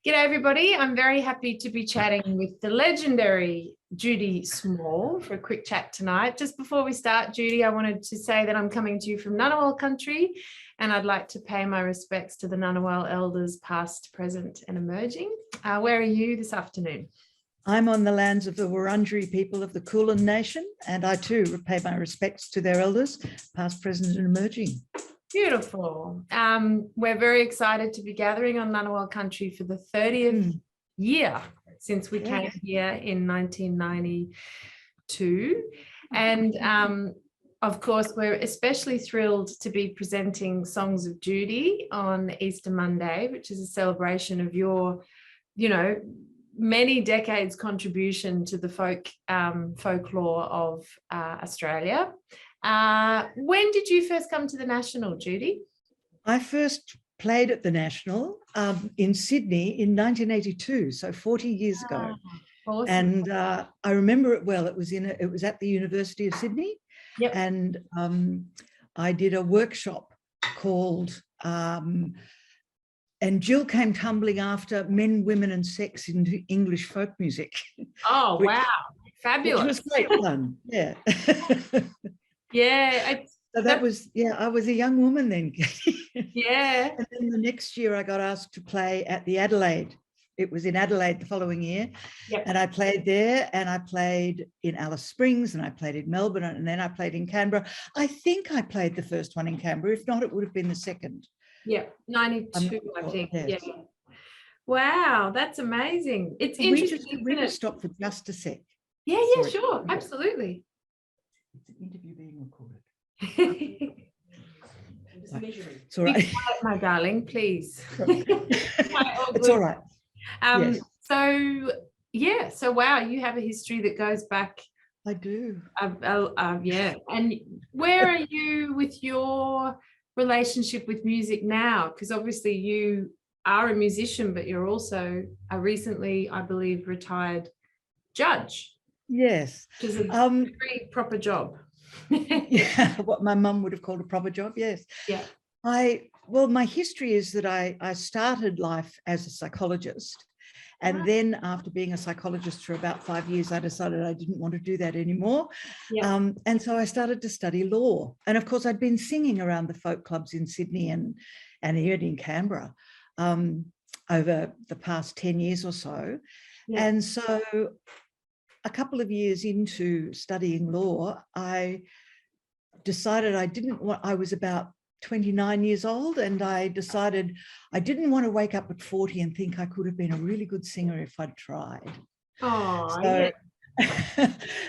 G'day everybody. I'm very happy to be chatting with the legendary Judy Small for a quick chat tonight. Just before we start, Judy, I wanted to say that I'm coming to you from Ngunnawal country, and I'd like to pay my respects to the Ngunnawal elders past, present and emerging. Where are you this afternoon? I'm on the lands of the Wurundjeri people of the Kulin Nation, and I too pay my respects to their elders past, present and emerging. Beautiful. We're very excited to be gathering on Ngunnawal country for the 30th year since we came here in 1992. And of course, we're especially thrilled to be presenting Songs of Judy on Easter Monday, which is a celebration of your, many decades contribution to the folklore of Australia. When did you first come to the National, Judy? I first played at the National in Sydney in 1982, so 40 years ago. Awesome. And I remember it well. It was at the University of Sydney. Yep. And I did a workshop called and Jill came tumbling after Men, Women and Sex in English folk music. Oh, wow. Fabulous. It was great fun. Yeah. Yeah. So that was, I was a young woman then. Yeah. And then the next year I got asked to play at the Adelaide. It was in Adelaide the following year. Yep. And I played there, and I played in Alice Springs, and I played in Melbourne, and then I played in Canberra. I think I played the first one in Canberra. If not, it would have been the second. Yeah, 92, I think. Yes. Yeah. Wow, that's amazing. It's interesting. We just stop for just a sec. Yeah, sure. Absolutely. It's an interview being recorded. Just measuring. It's all right. Be quiet, my darling, please. It's all right. Yes. So wow, you have a history that goes back. I do. Yeah. And where are you with your relationship with music now? Because obviously you are a musician, but you're also a recently, I believe, retired judge. Yes. Which is a very proper job. Yeah, what my mum would have called a proper job. Yes. Yeah. Well, my history is that I started life as a psychologist. And then after being a psychologist for about 5 years, I decided I didn't want to do that anymore. Yeah. And so I started to study law. And of course, I'd been singing around the folk clubs in Sydney and even in Canberra over the past 10 years or so. Yeah. And so a couple of years into studying law, I decided I was about 29 years old, and I decided I didn't want to wake up at 40 and think I could have been a really good singer if I'd tried. Oh,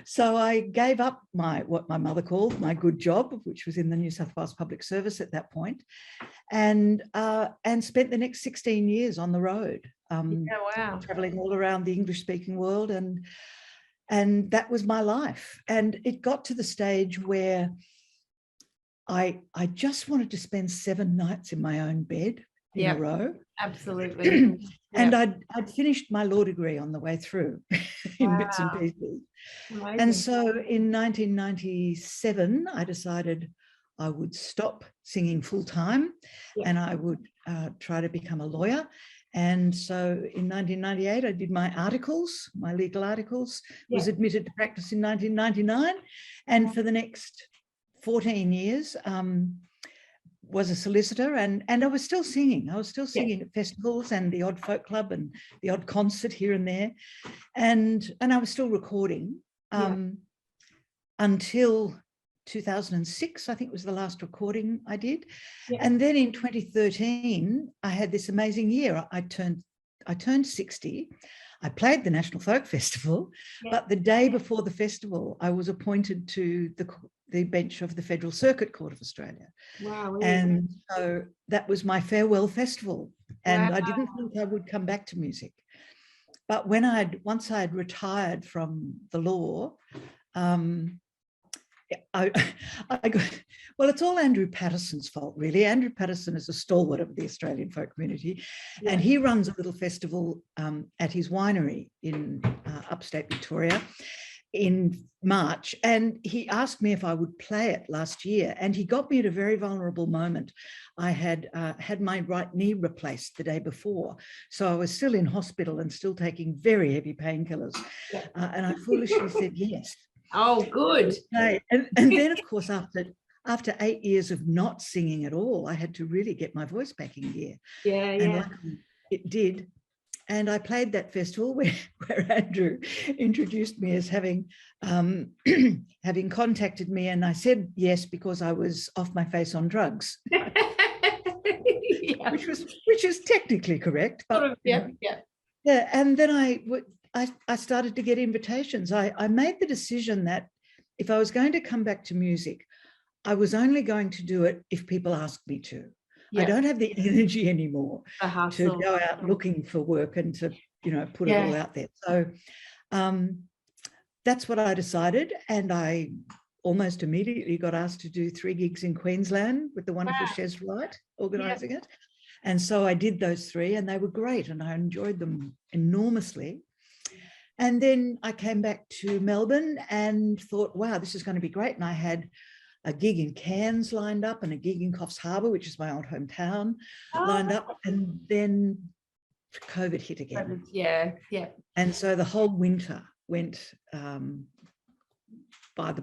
so I gave up what my mother called my good job, which was in the New South Wales Public Service at that point, and spent the next 16 years on the road, traveling all around the English-speaking world, and that was my life. And it got to the stage where I just wanted to spend 7 nights in my own bed in a row. Absolutely. And I'd finished my law degree on the way through in bits and pieces. Amazing. And so in 1997, I decided I would stop singing full time and I would try to become a lawyer. And so in 1998, I did my legal articles, was admitted to practice in 1999. And for the next 14 years, was a solicitor, and I was still singing. I was still singing at festivals and the odd folk club and the odd concert here and there. And I was still recording until 2006, I think was the last recording I did. Yeah. And then in 2013, I had this amazing year. I turned 60. I played the National Folk Festival, but the day before the festival, I was appointed to the bench of the Federal Circuit Court of Australia. Wow. And so that was my farewell festival. And I didn't think I would come back to music. But once I'd retired from the law, well, it's all Andrew Patterson's fault, really. Andrew Patterson is a stalwart of the Australian folk community, and he runs a little festival at his winery in upstate Victoria. in March, and he asked me if I would play it last year, and he got me at a very vulnerable moment. I had had my right knee replaced the day before, so I was still in hospital and still taking very heavy painkillers, and I foolishly said yes. Oh, good. And then, of course, after 8 years of not singing at all, I had to really get my voice back in gear. Yeah, and luckily it did. And I played that festival where Andrew introduced me as having having contacted me, and I said yes because I was off my face on drugs, which is technically correct. But sort of, yeah. And then I started to get invitations. I made the decision that if I was going to come back to music, I was only going to do it if people asked me to. I don't have the energy anymore to go out looking for work and to, put it all out there. So that's what I decided. And I almost immediately got asked to do 3 gigs in Queensland with the wonderful Shez Wright organising it. And so I did those 3, and they were great, and I enjoyed them enormously. And then I came back to Melbourne and thought, wow, this is going to be great. And I had a gig in Cairns lined up and a gig in Coffs Harbour, which is my old hometown, lined up. And then COVID hit again. Yeah. And so the whole winter went by the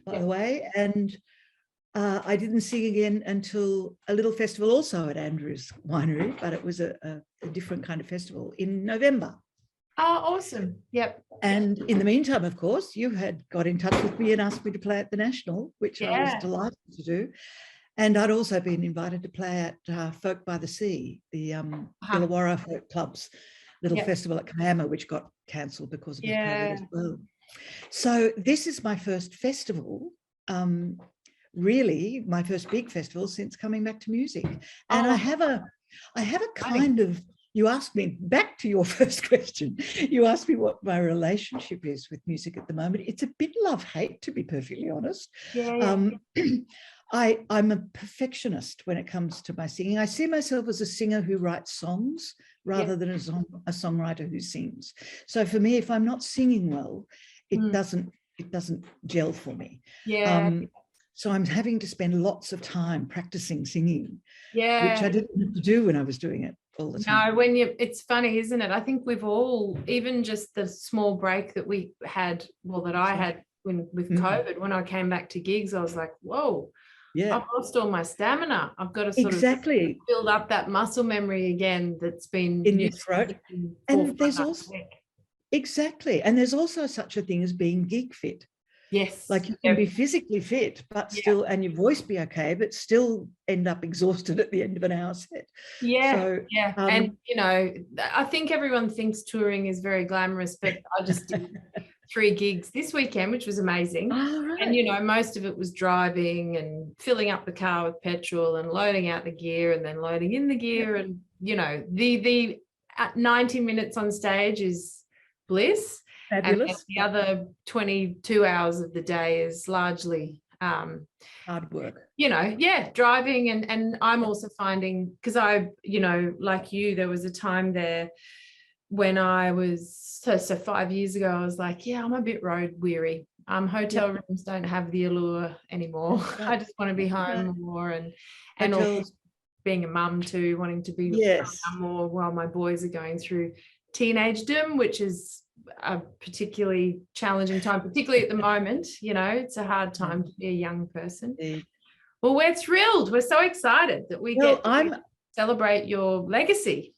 way. And I didn't sing again until a little festival also at Andrew's Winery, but it was a different kind of festival in November. Oh, awesome. Yep. And in the meantime, of course, you had got in touch with me and asked me to play at the National, which I was delighted to do. And I'd also been invited to play at Folk by the Sea, the Illawarra Folk Club's little festival at Kiama, which got cancelled because of COVID as well. So this is my first festival, really my first big festival since coming back to music. And I have a kind of, you asked me, back to your first question, you asked me what my relationship is with music at the moment. It's a bit love-hate, to be perfectly honest. I'm a perfectionist when it comes to my singing. I see myself as a singer who writes songs rather than a songwriter who sings. So for me, if I'm not singing well, it doesn't gel for me. So I'm having to spend lots of time practicing singing, which I didn't have to do when I was doing it all the time. No, it's funny, isn't it? I think we've all, even just the small break that we had, that I had with COVID, when I came back to gigs, I was like, whoa, I've lost all my stamina. I've got to sort of build up that muscle memory again that's been in your throat. And there's also and there's also such a thing as being gig fit. Yes. Like you can be physically fit, but still, and your voice be okay, but still end up exhausted at the end of an hour set. And, I think everyone thinks touring is very glamorous, but I just did 3 gigs this weekend, which was amazing. And, most of it was driving and filling up the car with petrol and loading out the gear and then loading in the gear. And, the 90 minutes on stage is bliss. Fabulous. And the other 22 hours of the day is largely hard work. Driving. And I'm also finding, because I, like you, there was a time there when I was, so 5 years ago, I was like, I'm a bit road weary. Hotel rooms don't have the allure anymore. I just want to be home more, and also being a mum too, wanting to be more while my boys are going through teenagedom, which is a particularly challenging time, particularly at the moment. It's a hard time to be a young person. Well, we're thrilled. We're so excited that we get to celebrate your legacy.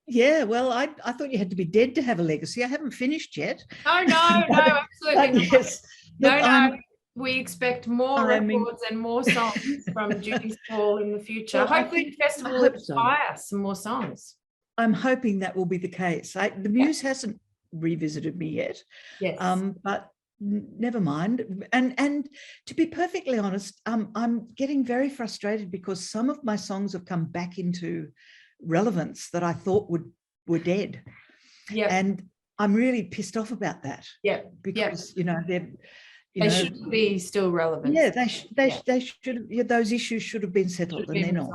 Yeah, well, I thought you had to be dead to have a legacy. I haven't finished yet. No, absolutely not. Yes. No, we expect more records and more songs from Judy Small in the future. Well, hopefully the festival will inspire some more songs. I'm hoping that will be the case. The Muse hasn't revisited me yet. Yes. But never mind. And to be perfectly honest, I'm getting very frustrated because some of my songs have come back into relevance that I thought were dead. And I'm really pissed off about that. Because they should be still relevant. They should. Those issues should have been settled, and they're not.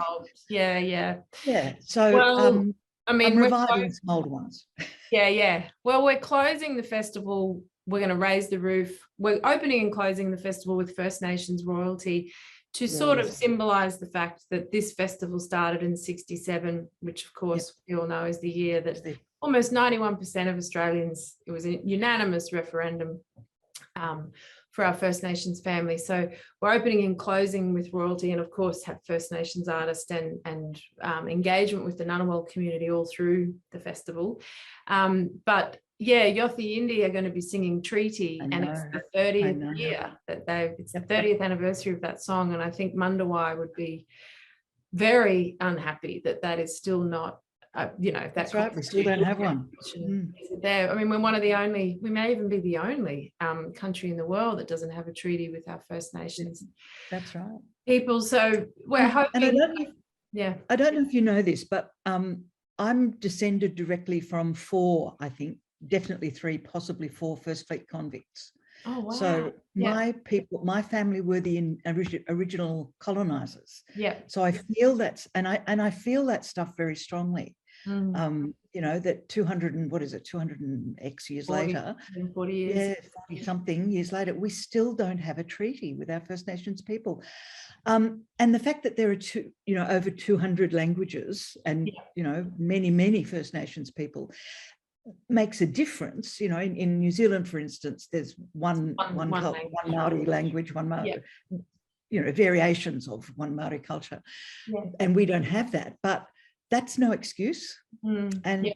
So I'm reviving some old ones. Well, we're closing the festival we're going to raise the roof. We're opening and closing the festival with First Nations royalty to sort of symbolise the fact that this festival started in 1967, which of course we all know is the year that almost 91% of Australians, it was a unanimous referendum for our First Nations family. So we're opening and closing with royalty, and of course have First Nations artists and engagement with the Ngunnawal community all through the festival. But yeah, Yothi Yindi are going to be singing Treaty, and it's the 30th year that it's the 30th anniversary of that song. And I think Mundawai would be very unhappy that that is still not, that's right. We still don't have one. There, I mean, we're one of the only, we may even be the only country in the world that doesn't have a treaty with our First Nations. That's right. People. So we're hoping. And I don't know if you know this, but I'm descended directly from 4, I think, definitely 3, possibly 4 First Fleet convicts. Oh, wow. So my family were the original colonizers. Yeah. So I feel that's, and I feel that stuff very strongly. That 200 and what is it, 200 and X years 40, later, 40 years, 40 something years later, we still don't have a treaty with our First Nations people. And the fact that there are over 200 languages and many First Nations people makes a difference. In New Zealand, for instance, there's one Maori language, one Maori, variations of one Maori culture, and we don't have that. But that's no excuse, and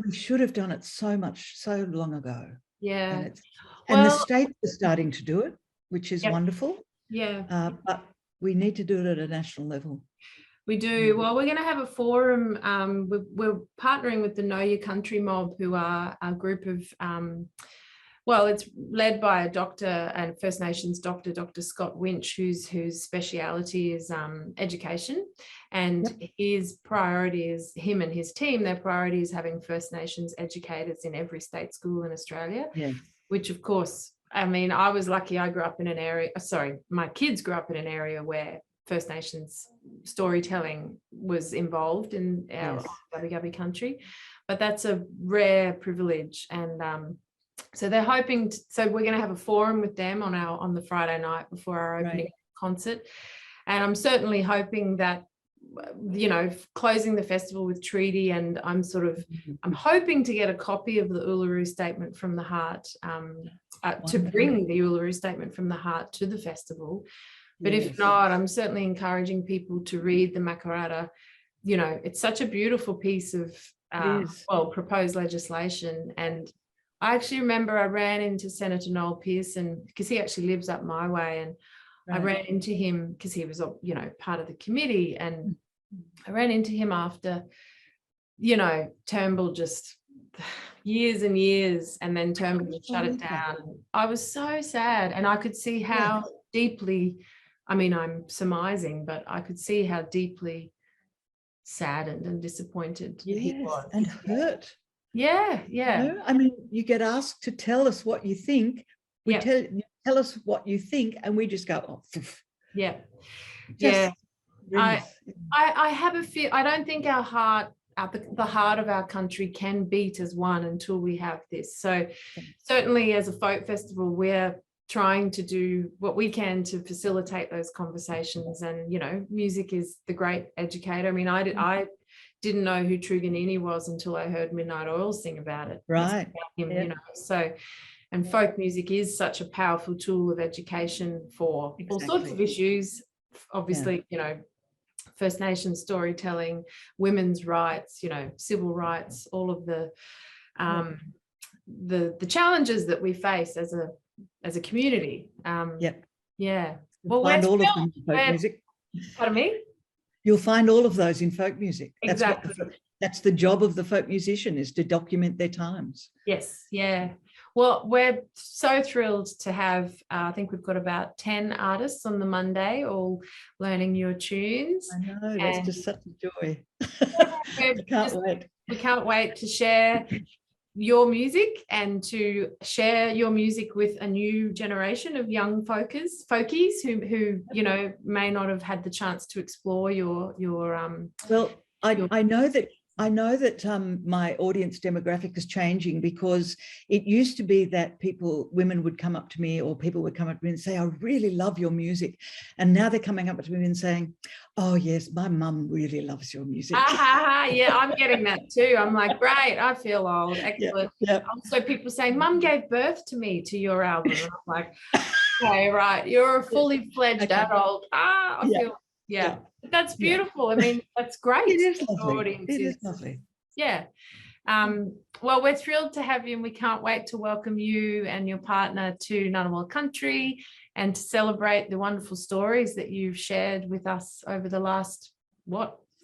we should have done it so long ago. Yeah, and the states are starting to do it, which is wonderful. Yeah, but we need to do it at a national level. We do. Well, we're going to have a forum. We're partnering with the Know Your Country mob, who are a group of, it's led by a doctor and First Nations doctor, Dr. Scott Winch, whose speciality is education. And his priority is, him and his team, their priority is having First Nations educators in every state school in Australia, which of course, I mean, I was lucky. I grew up in an area, my kids grew up in an area where First Nations storytelling was involved in our Gubbi country, but that's a rare privilege. And so they're hoping so we're going to have a forum with them on the Friday night before our opening concert, and I'm certainly hoping that closing the festival with treaty, and I'm hoping to get a copy of the Uluru Statement from the Heart, to bring the Uluru Statement from the Heart to the festival. But if not, I'm certainly encouraging people to read the Makarrata. It's such a beautiful piece of proposed legislation. And I actually remember I ran into Senator Noel Pearson, because he actually lives up my way, and I ran into him because he was part of the committee, and I ran into him after Turnbull just years and years, and then Turnbull just shut it down. I was so sad, and I could see how deeply, I mean, I'm surmising, but I could see how deeply saddened and disappointed he was. And hurt. Yeah. I mean, you get asked to tell us what you think. We tell us what you think, and we just go, oh, poof. Yeah. Just, I have a fear. I don't think our heart, the heart of our country can beat as one until we have this. So certainly as a folk festival, we're trying to do what we can to facilitate those conversations. And music is the great educator. I mean, I didn't know who Truganini was until I heard Midnight Oil sing about it. Right. So, and folk music is such a powerful tool of education for all sorts of issues. Obviously, First Nations storytelling, women's rights, civil rights, all of the challenges that we face as a community. Well, find all of them in folk music. Pardon me? You'll find all of those in folk music. Exactly. That's the job of the folk musician, is to document their times. Yes, yeah. Well, we're so thrilled to have, I think we've got about 10 artists on the Monday, all learning your tunes. I know, that's just such a joy. We can't wait to share your music and to share your music with a new generation of young folkies who may not have had the chance to explore your well, I know that I know that my audience demographic is changing, because it used to be that women would come up to me, or people would come up to me and say, I really love your music. And now they're coming up to me and saying, oh yes, my mum really loves your music. Yeah, I'm getting that too. I'm like, great, I feel old. Excellent. Yeah. Also people saying, Mum gave birth to me to your album. And I'm like, okay, right, you're a fully fledged adult. I feel, that's beautiful. I mean, that's great. It is lovely. It is lovely. Yeah. Well, we're thrilled to have you, and we can't wait to welcome you and your partner to Ngunnawal country, and to celebrate the wonderful stories that you've shared with us over the last,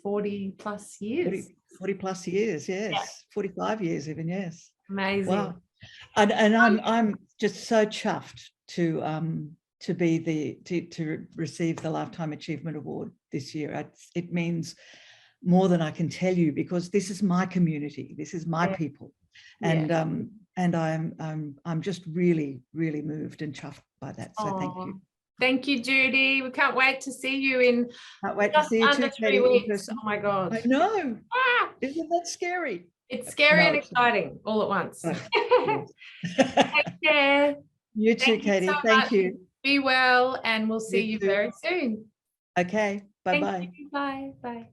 40 plus years? 40 plus years, yes. Yeah. 45 years even, yes. Amazing. Wow. And I'm just so chuffed to be to receive the Lifetime Achievement Award this year. It means more than I can tell you, because this is my community, this is my people, and I'm just really, really moved and chuffed by that. So thank you. Thank you, Judy. We can't wait to see you in under 3 weeks. Oh my God. I know. Isn't that scary? It's scary and exciting all at once. Take care. You too, Katie. Thank you. Be well, and we'll see you very soon. Okay. Bye-bye. Bye. Bye.